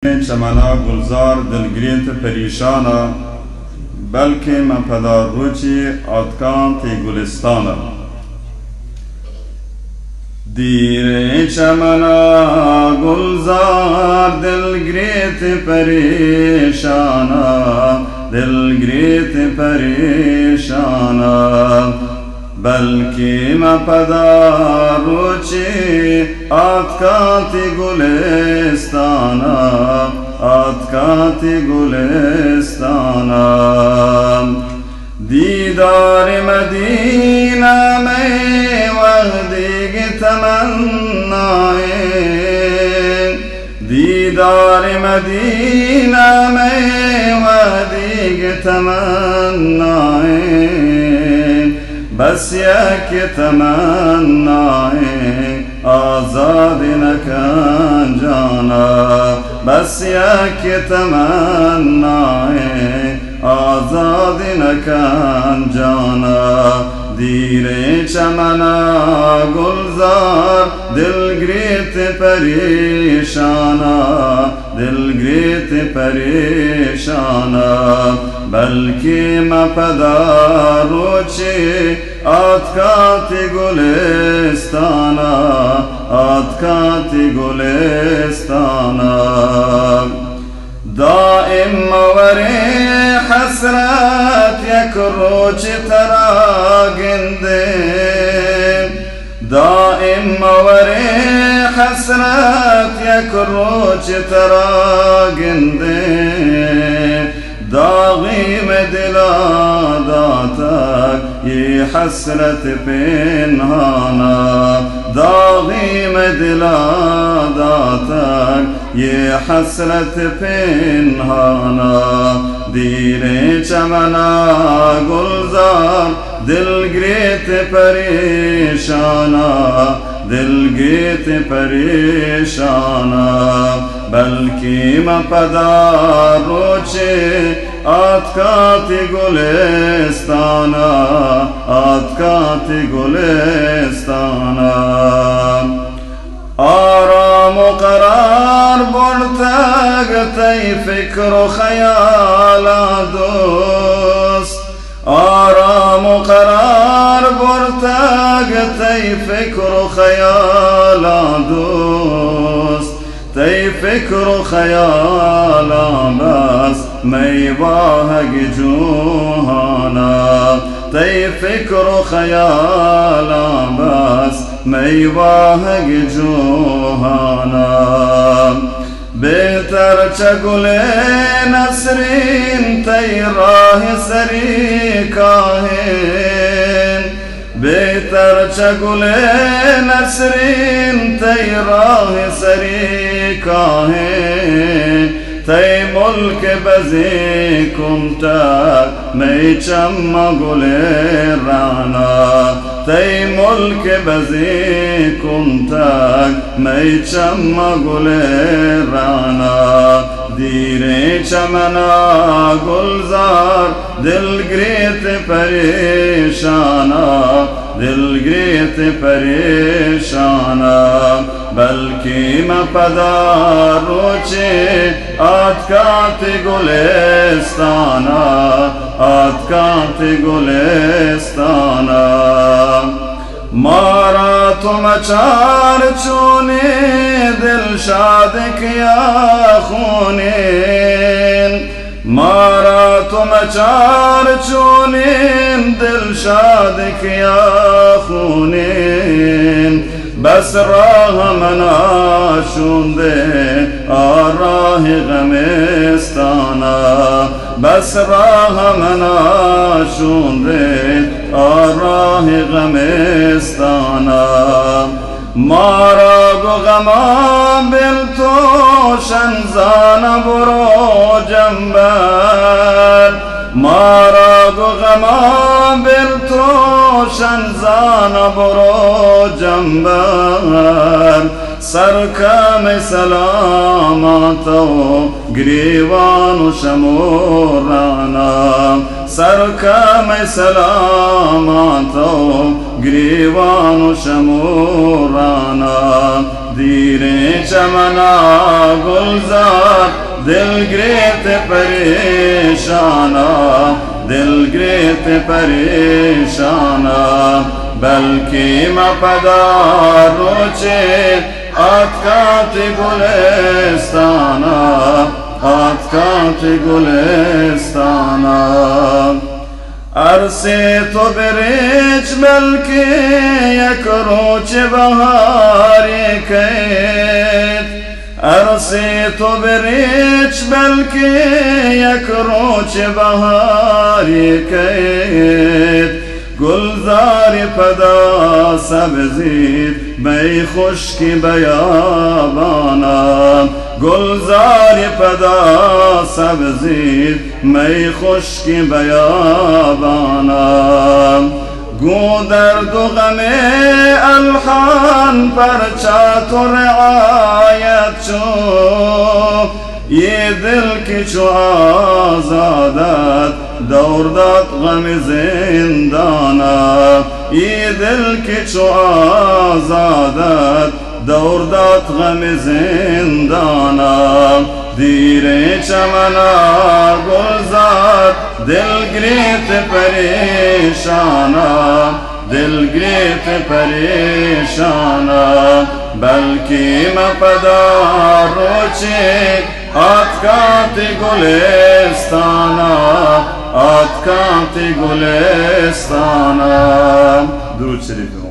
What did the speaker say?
چمنا گلزار دلگریت پریشانا بلکه من پدار روچی آتکان تی گلستانا دیر چمنا گلزار دلگریت پریشانا دلگریت پریشانا بلکه من پدار روچی آتکانتی گلستانا آتکانتی گلستانا دیدار مدینہ میں وحدی کی تمنائیں دیدار مدینہ میں وحدی کی تمنائیں بس یک تمنائیں آزاد نکن جانا بس یک تمنائیں آزاد نکن جانا دیر چمنا گلزار دلگریت پریشانا دلگریت پریشانا بلکه ما پدار روچی آتکانتی گلستانا آتکانتی گلستانا دائم موری حسرت یک روچ تراگنده دائم موری حسرت یک روچ تراگنده داغی میں دلا داتک یہ حسرت پنہانا داغی میں دلا داتک یہ حسرت پنہانا دیر چمنا گلزار دلگریت پریشانا دلگریت پریشانا بلکه من پدار روچی آتکانتی گلستانا آتکانتی گلستانا آرام و قرار برتگ تی فکر و خیال دوست آرام و قرار برتگ تی فکر و خیال دوست تی فکر و خیال بس میواه جوهانا تی فکر و خیال بس میواه جوهانا بهتر چگل نسرین تی راه سری کاهن بهتر چگل نسرین تی راه سری کاهن تی ملک بزی کمتک می چم گل رانا تی ملک بزی کمتک می چم گل رانا دیر چمنا گلزار دلگریت پریشانا دلگریت پریشانا بلکه من پدار روچی آتکانتی گلستانا آتکانتی گلستانا مارا تم چار چونی دل شاد کیا خونین مارا تم چار چونی دل شاد کیا خونین بس راہ منا شونده آراه غمستانا بس راہ منا شونده آراه غمستانا مارا گو غما بل تو شنزان برو جنبر مارا گو غما بل تو شنزان برو جنبر سرکم سلامتو گریوان و شمورانا سرکم سلامتو گریوان و شمورانا دیر چمنا گلزار دلگریت پریشانا دلگریت پریشانا بلکی مپدار روچه آتکات گلستانا آتکات گلستانا عرصی تو بریچ بلکی یک روچ بهاری کید عرصی تو بریچ بلکی یک روچ بهاری کید گلزار پدا سبزید می خشکی بیابانا گلزار پدا سبزید می خشکی بیابانا گو درد و غم الحان پرچات و رعایت شو یہ دل کی چو آزادت دور داد غم زندانا یہ دل کی چو آزادت دور داد غم زندانا دیر چمنا گلزار دلگریت پریشانا دلگریت پریشانا بلکی مپدار روچے آتکات گلستانا آتکات گلستانا. درود شریف.